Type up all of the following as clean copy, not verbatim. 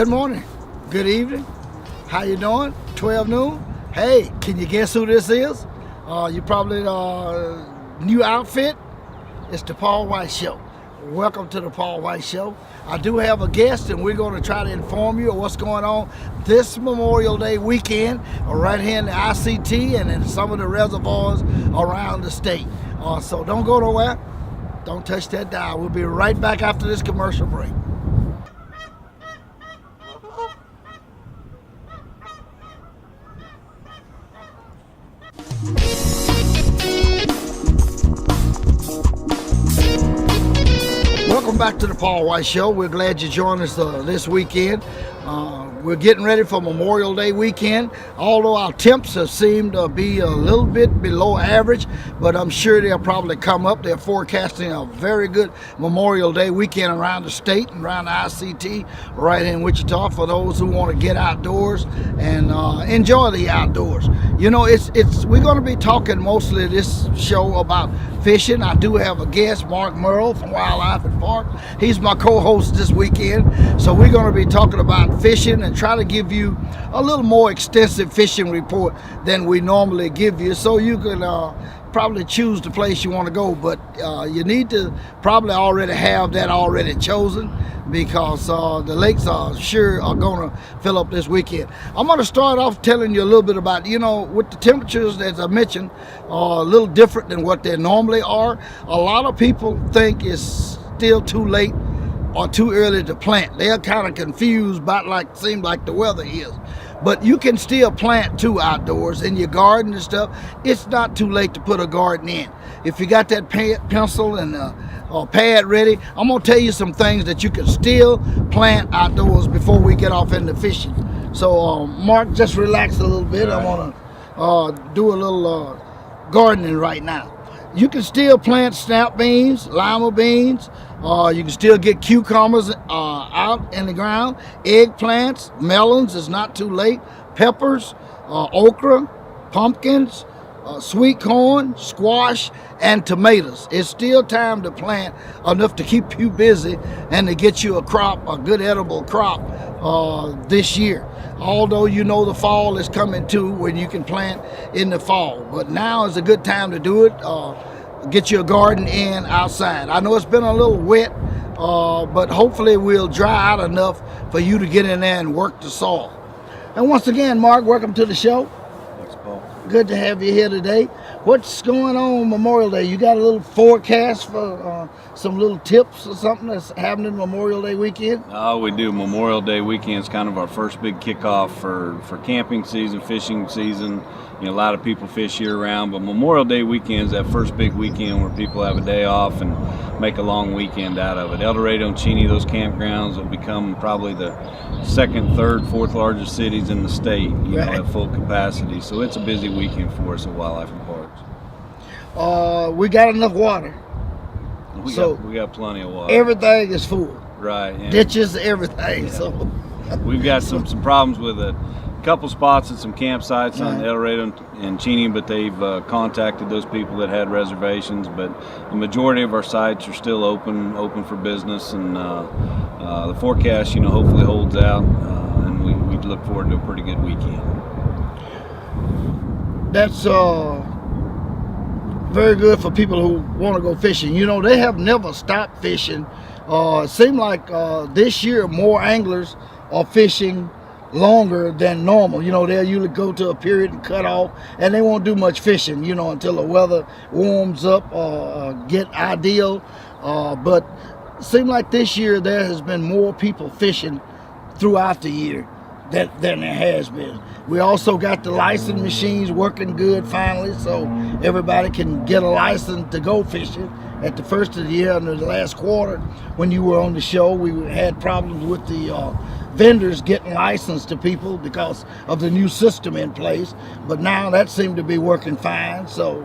Good morning, good evening. How you doing? 12 noon. Hey, can you guess who this is? You probably new outfit. It's the Paul White Show. Welcome to the Paul White Show. I do have a guest, and we're going to try to inform you of what's going on this Memorial Day weekend right here in the ICT and in some of the reservoirs around the state. So don't go nowhere. Don't touch that dial. We'll be right back after this commercial break. Welcome back to the Paul White Show. We're glad you joined us this weekend. We're getting ready for Memorial Day weekend, although our temps have seemed to be a little bit below average, but I'm sure they'll probably come up. They're forecasting a very good Memorial Day weekend around the state and around the ICT right in Wichita for those who want to get outdoors and enjoy the outdoors. You know, we're going to be talking mostly this show about fishing. I do have a guest, Mark Murrell from Wildlife and Park. He's my co-host this weekend. So we're going to be talking about fishing and try to give you a little more extensive fishing report than we normally give you, so you can probably choose the place you want to go. But you need to probably already have that already chosen, because the lakes are going to fill up this weekend. I'm going to start off telling you a little bit about, with the temperatures, as I mentioned, are a little different than what they normally are. A lot of people think it's still too late or too early to plant. They're kind of confused about seems like the weather is. But you can still plant too outdoors in your garden and stuff. It's not too late to put a garden in. If you got that pencil and pad ready, I'm going to tell you some things that you can still plant outdoors before we get off into fishing. So Mark, just relax a little bit. I want to do a little gardening right now. You can still plant snap beans, lima beans. You can still get cucumbers out in the ground. Eggplants, melons is not too late. Peppers, okra, pumpkins, sweet corn, squash, and tomatoes. It's still time to plant enough to keep you busy and to get you a good edible crop this year. Although the fall is coming too, when you can plant in the fall. But now is a good time to do it. Get your garden in outside. I know it's been a little wet, but hopefully we'll dry out enough for you to get in there and work the soil. And once again, Mark, welcome to the show. Thanks, Paul. Good to have you here today. What's going on Memorial Day? You got a little forecast for some little tips or something that's happening Memorial Day weekend? We do. Memorial Day weekend is kind of our first big kickoff for camping season, fishing season. A lot of people fish year-round, but Memorial Day weekend is that first big weekend where people have a day off and make a long weekend out of it. El Dorado and Cheney, those campgrounds will become probably the second, third, fourth largest cities in the state, at full capacity. So it's a busy weekend for us at Wildlife and Parks. We got enough water. We got plenty of water. Everything is full. Right. Yeah. Ditches, everything. Yeah. So we've got some problems with a couple spots at some campsites on El Dorado and Cheney, but they've contacted those people that had reservations. But the majority of our sites are still open for business, and the forecast, hopefully holds out, and we look forward to a pretty good weekend. That's very good for people who want to go fishing. They have never stopped fishing. It seems like this year more anglers are fishing longer than normal. They'll usually go to a period and cut off, and they won't do much fishing, until the weather warms up or get ideal. But it seems like this year there has been more people fishing throughout the year than there has been. We also got the license machines working good finally, so everybody can get a license to go fishing. At the first of the year, in the last quarter, when you were on the show, we had problems with the vendors getting licensed to people because of the new system in place. But now that seemed to be working fine. So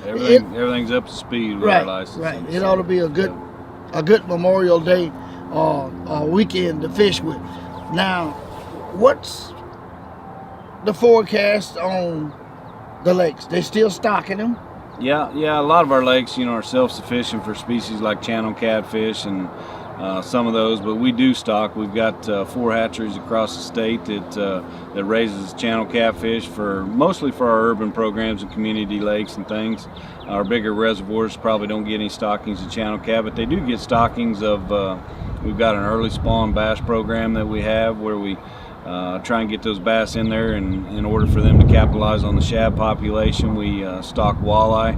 everything's up to speed with our license. Right. It ought to be a good Memorial Day weekend to fish with. Now, what's the forecast on the lakes? They still stocking them? Yeah. A lot of our lakes, are self-sufficient for species like channel catfish and some of those, but we do stock. We've got 4 hatcheries across the state that raises channel catfish mostly for our urban programs and community lakes and things. Our bigger reservoirs probably don't get any stockings of channel cat, but they do get stockings of. We've got an early spawn bass program that we have where we try and get those bass in there, and in order for them to capitalize on the shad population, we stock walleye,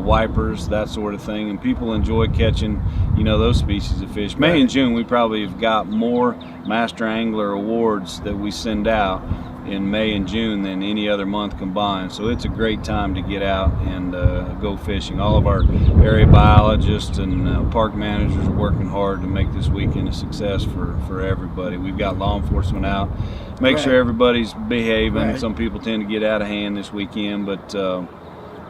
wipers, that sort of thing, and people enjoy catching, those species of fish. May and June, we probably have got more Master Angler awards that we send out in May and June than any other month combined. So it's a great time to get out and go fishing. All of our area biologists and park managers are working hard to make this weekend a success for everybody. We've got law enforcement out, make sure everybody's behaving. Some people tend to get out of hand this weekend, but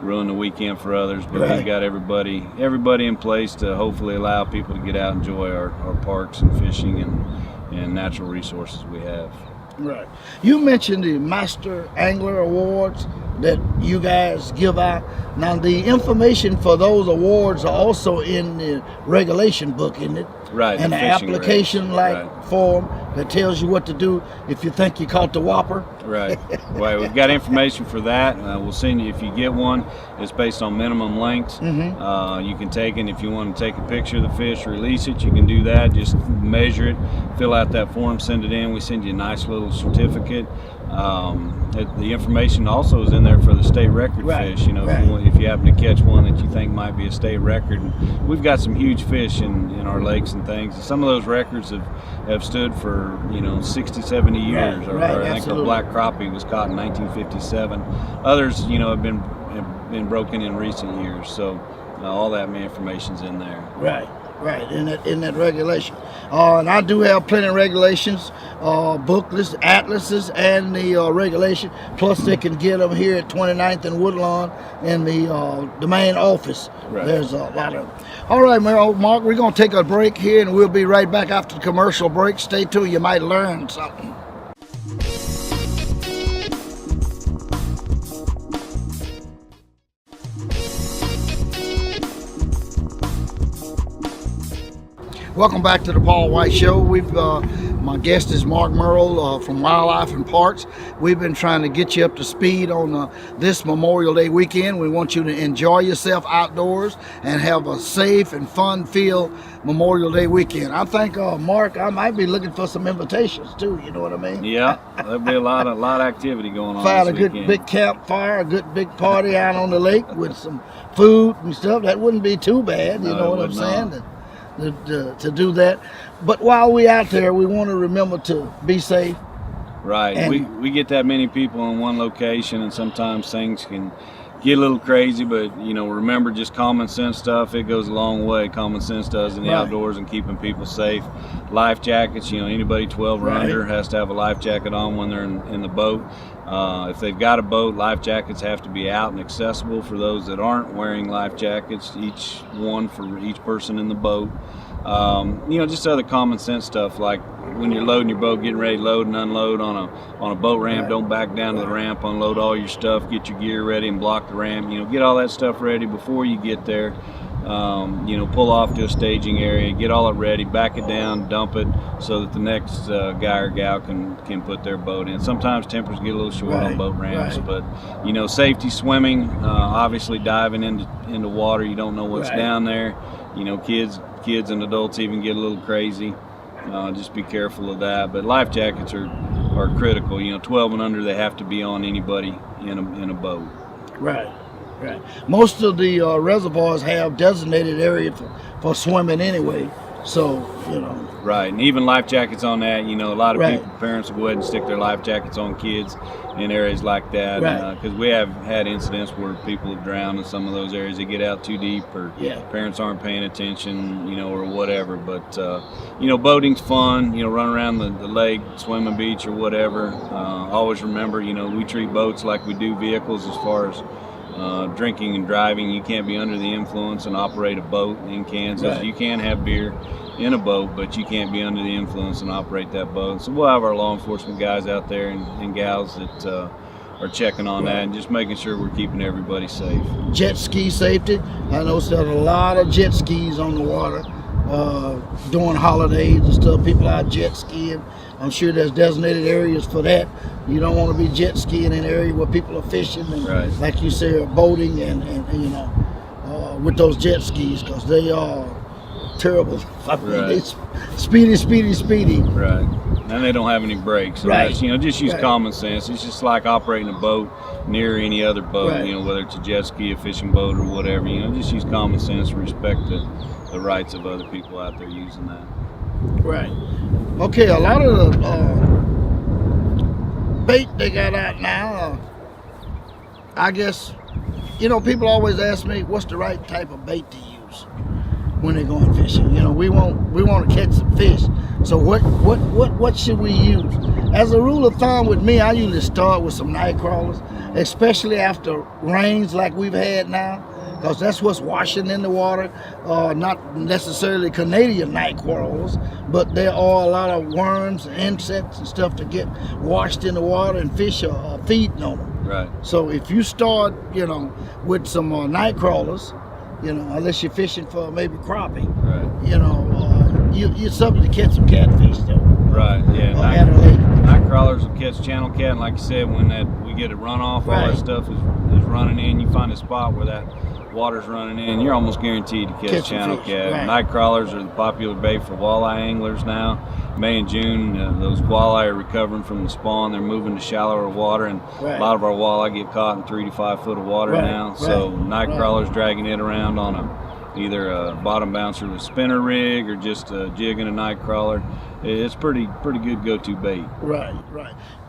ruin the weekend for others. But we've got everybody in place to hopefully allow people to get out and enjoy our parks and fishing and natural resources we have. Right. You mentioned the Master Angler Awards that you guys give out. Now, the information for those awards are also in the regulation book, isn't it? Right. And the application form that tells you what to do if you think you caught the whopper. Right. Right. We've got information for that. We'll send you, if you get one, it's based on minimum lengths. You can take it. If you want to take a picture of the fish, release it, you can do that. Just measure it, fill out that form, send it in. We send you a nice little certificate. The information also is in there for the state record fish. If you happen to catch one that you think might be a state record. And we've got some huge fish in our lakes and things. Some of those records have stood for 60, 70 years. I think the black crappie was caught in 1957. Others, have been broken in recent years. So all that information's in there. Right, in that regulation. And I do have plenty of regulations, booklets, atlases, and the regulation. Plus, they can get them here at 29th and Woodlawn in the main office. There's a lot of them. All right, Mark, we're going to take a break here, and we'll be right back after the commercial break. Stay tuned. You might learn something. Welcome back to the Paul White Show. My guest is Mark Murrell from Wildlife and Parks. We've been trying to get you up to speed on this Memorial Day weekend. We want you to enjoy yourself outdoors and have a safe and fun-filled Memorial Day weekend. I think, Mark, I might be looking for some invitations too. You know what I mean? Yeah, there'll be a lot of activity going on. Find a good big campfire, a good big party out on the lake with some food and stuff. That wouldn't be too bad. You know what I'm saying? To do that. But while we're out there, we want to remember to be safe. Right. And we get that many people in one location, and sometimes things can get a little crazy, but remember, just common sense stuff, it goes a long way. Common sense does in the outdoors and keeping people safe. Life jackets, anybody 12 or under has to have a life jacket on when they're in the boat. If they've got a boat, life jackets have to be out and accessible for those that aren't wearing life jackets, each one for each person in the boat. Just other common sense stuff, like when you're loading your boat, getting ready to load and unload on a boat ramp, don't back down to the ramp, unload all your stuff, get your gear ready and block the ramp. Get all that stuff ready before you get there. Pull off to a staging area, get all it ready, back it down, dump it so that the next guy or gal can put their boat in. Sometimes tempers get a little short on boat ramps, but safety, swimming, obviously diving into water, you don't know what's down there. Kids and adults even get a little crazy. Just be careful of that. But life jackets are critical. 12 and under, they have to be on anybody in a boat. Right. Most of the reservoirs have designated area for swimming anyway. So, Right, and even life jackets on that, a lot of people, parents will go ahead and stick their life jackets on kids in areas like that. Because we have had incidents where people have drowned in some of those areas. They get out too deep, or parents aren't paying attention, or whatever. But, boating's fun, run around the lake, swim a beach or whatever. Always remember, we treat boats like we do vehicles as far as drinking and driving. You can't be under the influence and operate a boat in Kansas. You can have beer in a boat, but you can't be under the influence and operate that boat. So we'll have our law enforcement guys out there and gals that are checking on that and just making sure we're keeping everybody safe. Jet ski safety. I know there's a lot of jet skis on the water, during holidays and stuff. People out jet skiing. I'm sure there's designated areas for that. You don't want to be jet skiing in an area where people are fishing and, right. like you say, boating and with those jet skis, because they are terrible. I mean, Right. they speedy. Right. And they don't have any brakes. So Right. that's, just use Right. common sense. It's just like operating a boat near any other boat, Right. whether it's a jet ski, a fishing boat, or whatever. Just use common sense and respect the rights of other people out there using that. Right. Okay, a lot of the bait they got out now, I guess, people always ask me, what's the right type of bait to use when they're going fishing? We want to catch some fish. So what should we use? As a rule of thumb with me, I usually start with some night crawlers, especially after rains like we've had now, because that's what's washing in the water. Not necessarily Canadian night crawlers, but there are a lot of worms and insects and stuff that get washed in the water, and fish are feeding on them. Right. So if you start, with some night crawlers, unless you're fishing for maybe crappie, Right. you're subject to catch some catfish though. Right. Yeah. At a lake. Night crawlers will catch channel cat, and like you said, when we get a runoff, all Right. that stuff is running in. You find a spot where that water's running in, you're almost guaranteed to catch some channel fish, cat. right. Night crawlers are the popular bait for walleye anglers now. May and June, those walleye are recovering from the spawn. They're moving to shallower water, and Right. a lot of our walleye get caught in 3 to 5 foot of water Right, now. right, So night right. crawlers dragging it around on either a bottom bouncer with a spinner rig or just a jig and a night crawler. It's pretty good go-to bait. Right.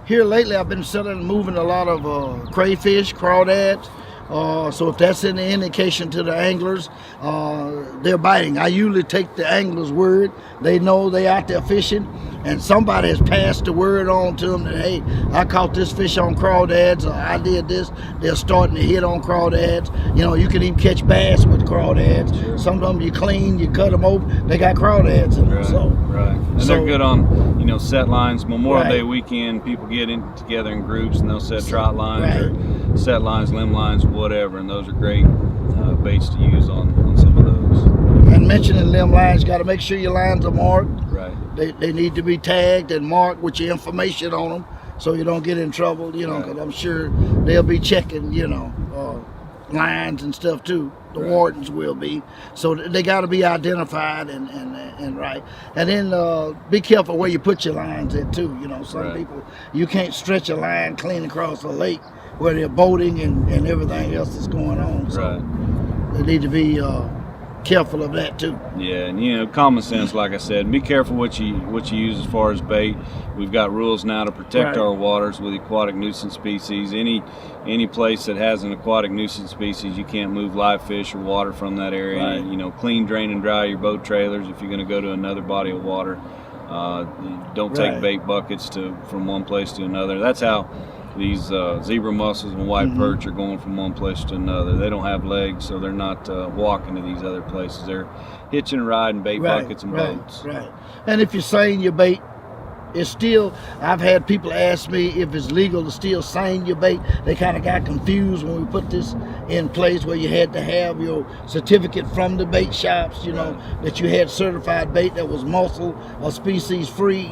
Here lately, I've been selling and moving a lot of crayfish, crawdads. So if that's any indication to the anglers, they're biting. I usually take the angler's word. They know they out there fishing, and somebody has passed the word on to them that, hey, I caught this fish on crawdads, or I did this. They're starting to hit on crawdads. You can even catch bass with crawdads. Sure. Some of them you clean, you cut them open, they got crawdads in them. Right, So, right. And so- they're good on, set lines. Memorial Right. Day weekend, people get together in groups and they'll set trot lines Right. or set lines, limb lines, whatever. And those are great baits to use on some of those. and mentioning limb lines, got to make sure your lines are marked. Right. They need to be tagged and marked with your information on them, so you don't get in trouble. Right. Because I'm sure they'll be checking, lines and stuff too. The Right. wardens will be, so they got to be identified and right. And then be careful where you put your lines at too. Some Right. people, you can't stretch a line clean across a lake where they're boating and everything else that's going on. So Right. they need to be careful of that too. Yeah, and common sense, like I said. Be careful what you use as far as bait. We've got rules now to protect Right. our waters with aquatic nuisance species. Any place that has an aquatic nuisance species, you can't move live fish or water from that area. Right. Clean, drain, and dry your boat trailers if you're going to go to another body of water. Don't take Right. bait buckets from one place to another. That's how these zebra mussels and white Mm-hmm. perch are going from one place to another. They don't have legs, so they're not walking to these other places. They're hitching a ride in bait buckets and boats. Right. And if you're seine your bait, it's still, I've had people ask me if it's legal to still seine your bait. They kind of got confused when we put this in place, where you had to have your certificate from the bait shops, Right. that you had certified bait that was mussel or species free,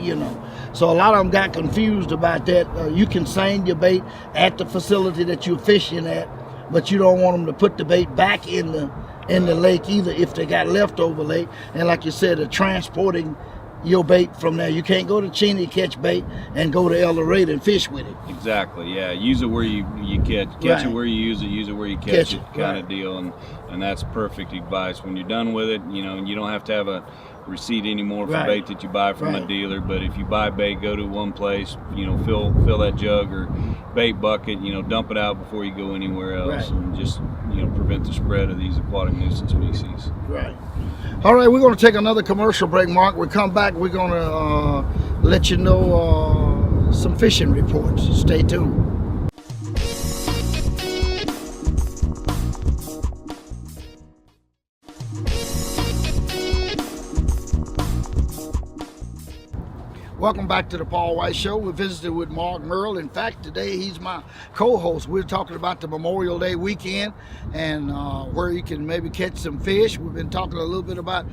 So a lot of them got confused about that. You can seine your bait at the facility that you're fishing at, but you don't want them to put the bait back in the lake either if they got leftover lake. And like you said, the transporting your bait from there. You can't go to Cheney, catch bait, and go to El Dorado and fish with it. Exactly. Yeah. Use it where you catch Right. it where you use it where you Catch catch it, it, kind right. of deal. And that's perfect advice. When you're done with it, you don't have to have a receipt anymore for Right. bait that you buy from a Right. dealer. But if you buy bait, go to one place, fill that jug or bait bucket, dump it out before you go anywhere else, Right. and just prevent the spread of these aquatic nuisance species. Right. All right, we're going to take another commercial break, Mark. We come back, we're going to let you know some fishing reports. Stay tuned. Welcome back to the Paul White Show. We visited with Mark Murrell. In fact, today he's my co-host. We're talking about the Memorial Day weekend and where you can maybe catch some fish. We've been talking a little bit about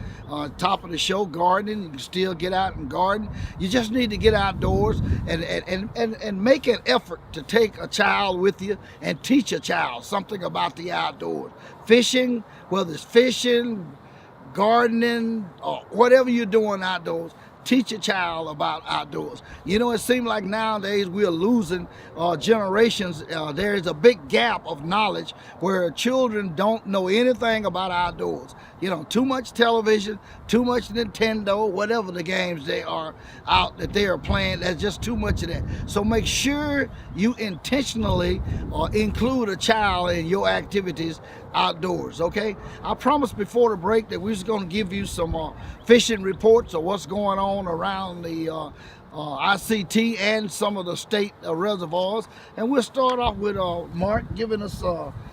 top of the show, gardening. You can still get out and garden. You just need to get outdoors and make an effort to take a child with you and teach a child something about the outdoors. Fishing, whether it's fishing, gardening, or whatever you're doing outdoors, teach a child about outdoors. You know, it seems like nowadays we are losing generations. There is a big gap of knowledge where children don't know anything about outdoors. You know, too much television, too much Nintendo, whatever the games they are out that they are playing, there's just too much of that. So make sure you intentionally include a child in your activities outdoors, okay? I promised before the break that we was going to give you some fishing reports of what's going on around the ICT and some of the state reservoirs. And we'll start off with Mark giving us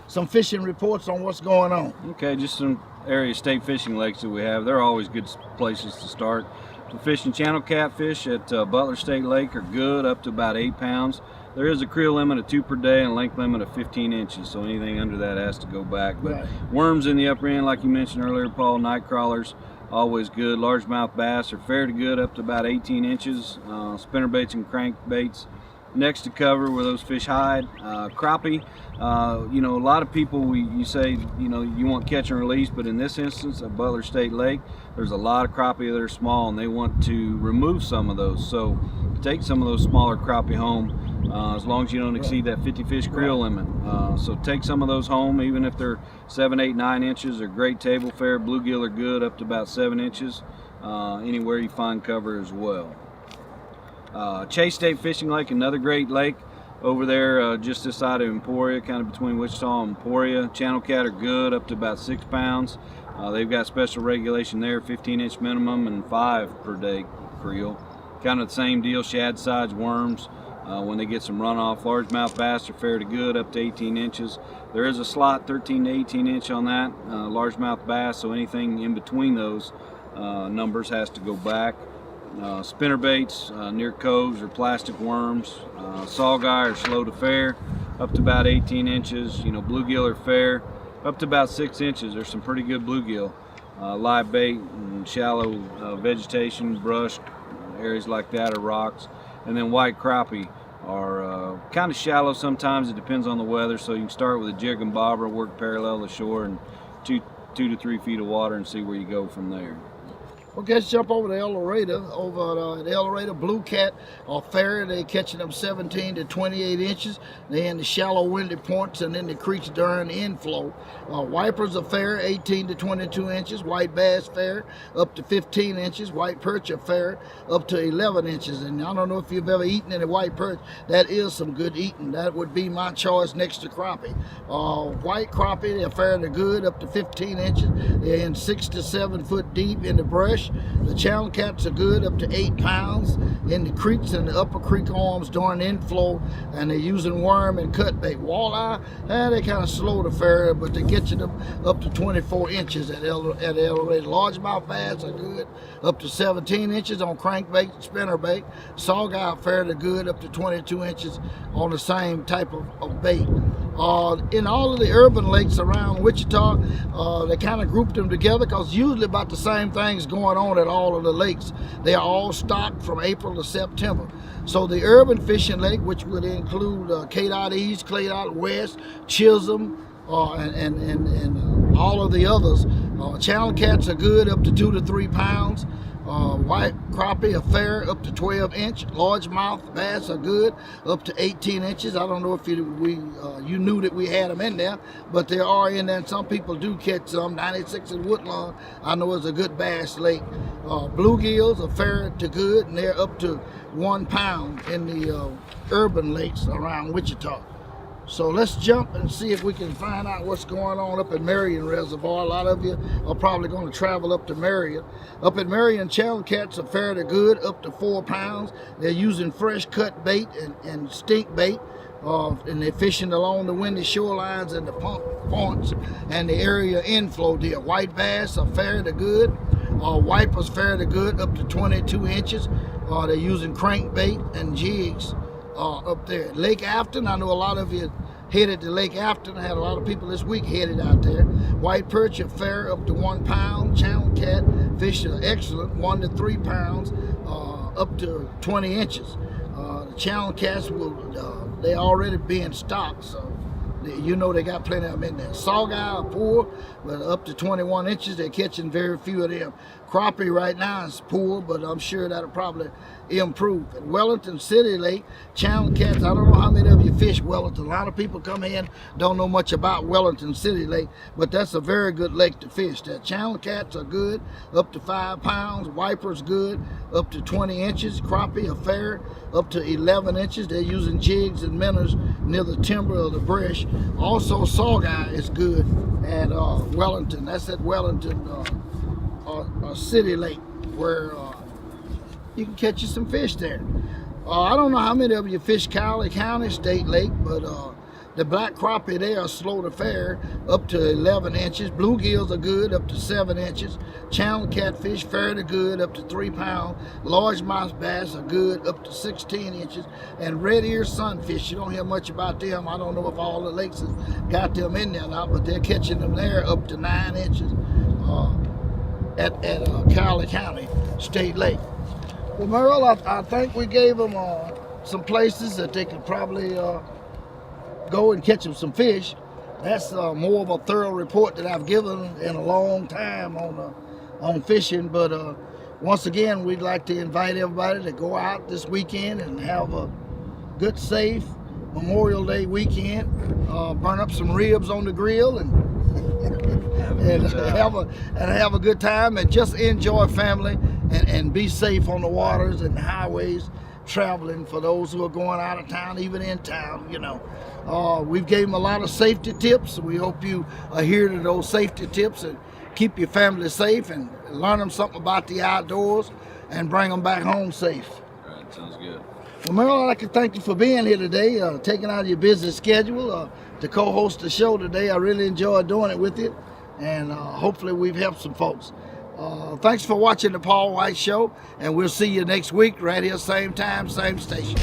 some fishing reports on what's going on. Okay, just some area state fishing lakes that we have. They're always good places to start. So fishing channel catfish at Butler State Lake are good, up to about 8 pounds. There is a creel limit of 2 per day and a length limit of 15 inches, so anything under that has to go back. But right. Worms in the upper end, like you mentioned earlier, Paul, night crawlers, always good. Largemouth bass are fair to good, up to about 18 inches. Spinnerbaits and crankbaits next to cover where those fish hide. Crappie, you know, a lot of people, you say, you know, you want catch and release, but in this instance at Butler State Lake, there's a lot of crappie that are small and they want to remove some of those. So take some of those smaller crappie home, as long as you don't exceed that 50 fish creel limit. So take some of those home, even if they're 7, 8, 9 inches. They're great table fare. Bluegill are good, up to about 7 inches. Anywhere you find cover as well. Chase State Fishing Lake, another great lake over there just this side of Emporia, kind of between Wichita and Emporia. Channel cat are good, up to about 6 pounds. They've got special regulation there, 15-inch minimum and 5 per day creel. Kind of the same deal, shad sides, worms. When they get some runoff, largemouth bass are fair to good, up to 18 inches. There is a slot, 13 to 18 inch on that, largemouth bass, so anything in between those numbers has to go back. Spinnerbaits near coves or plastic worms. Saugeye are slow to fair, up to about 18 inches. You know, bluegill are fair, up to about 6 inches. There's some pretty good bluegill. Live bait and shallow vegetation, brush, areas like that, or rocks. And then white crappie are kind of shallow sometimes. It depends on the weather, so you can start with a jig and bobber, work parallel to shore, and 2 to 3 feet of water and see where you go from there. Okay, let's jump over to El Dorado. Over at El Dorado, blue cat are fair. They're catching them 17 to 28 inches. They're in the shallow windy points and in the creeks during the inflow. Wipers are fair, 18 to 22 inches. White bass fair, up to 15 inches. White perch are fair, up to 11 inches. And I don't know if you've ever eaten any white perch. That is some good eating. That would be my choice next to crappie. White crappie, they're fair to good, up to 15 inches. They're in 6 to 7 foot deep in the brush. The channel cats are good, up to 8 pounds in the creeks and the upper creek arms during inflow, and they're using worm and cut bait. Walleye, they're kind of slow to fare, but they're getting them up to 24 inches at El Dorado. Largemouth bass are good, up to 17 inches on crankbait and spinnerbait. Saugeye fair to good, up to 22 inches on the same type of bait. In all of the urban lakes around Wichita, they kind of grouped them together because usually about the same things going on at all of the lakes. They are all stocked from April to September. So the urban fishing lake, which would include K-Dot East, K-Dot West, Chisholm, and all of the others. Channel cats are good, up to 2 to 3 pounds. White crappie are fair, up to 12 inch. Largemouth bass are good, up to 18 inches. I don't know if you knew that we had them in there, but they are in there. And some people do catch some. 96 in Woodlawn, I know is a good bass lake. Bluegills are fair to good, and they're up to 1 pound in the urban lakes around Wichita. So let's jump and see if we can find out what's going on up at Marion Reservoir. A lot of you are probably going to travel up to Marion. Up at Marion, channel cats are fair to good, up to 4 pounds. They're using fresh cut bait and stink bait. And they're fishing along the windy shorelines and the points and the area inflow deal. White bass are fair to good. Wipers fair to good, up to 22 inches. They're using crankbait and jigs up there. Lake Afton, I know a lot of you headed to Lake Afton. I had a lot of people this week headed out there. White perch are fair up to 1 pound. Channel cat fish are excellent, 1 to 3 pounds, up to 20 inches. The channel cats they already being stocked, so you know they got plenty of them in there. Saugeye are poor, but up to 21 inches. They're catching very few of them. Crappie right now is poor, but I'm sure that'll probably improve. At Wellington City Lake, channel cats, I don't know how many of you fish Wellington. A lot of people come in, don't know much about Wellington City Lake, but that's a very good lake to fish. The channel cats are good, up to 5 pounds. Wipers good, up to 20 inches. Crappie are fair, up to 11 inches. They're using jigs and minnows near the timber of the brush. Also, saugeye is good at Wellington. That's at Wellington City Lake, where you can catch you some fish there. I don't know how many of you fish Cowley County State Lake, but the black crappie there are slow to fair, up to 11 inches. Bluegills are good, up to 7 inches. Channel catfish fairly good, up to 3 pounds. Largemouth bass are good, up to 16 inches. And red ear sunfish, you don't hear much about them. I don't know if all the lakes have got them in there or not, but they're catching them there up to 9 inches at Cowley County State Lake. Well, Murrell, I think we gave them some places that they could probably go and catch them some fish. That's more of a thorough report that I've given in a long time on fishing. But once again, we'd like to invite everybody to go out this weekend and have a good, safe Memorial Day weekend. Burn up some ribs on the grill and have a good time, and just enjoy family and be safe on the waters and the highways traveling for those who are going out of town, even in town, you know. We've gave them a lot of safety tips. We hope you adhere to those safety tips and keep your family safe and learn them something about the outdoors and bring them back home safe. All right, sounds good. Well, Murrell, I'd like to thank you for being here today, taking out of your busy schedule to co-host the show today. I really enjoyed doing it with you, and hopefully we've helped some folks. Thanks for watching the Paul White Show, and we'll see you next week right here, same time, same station.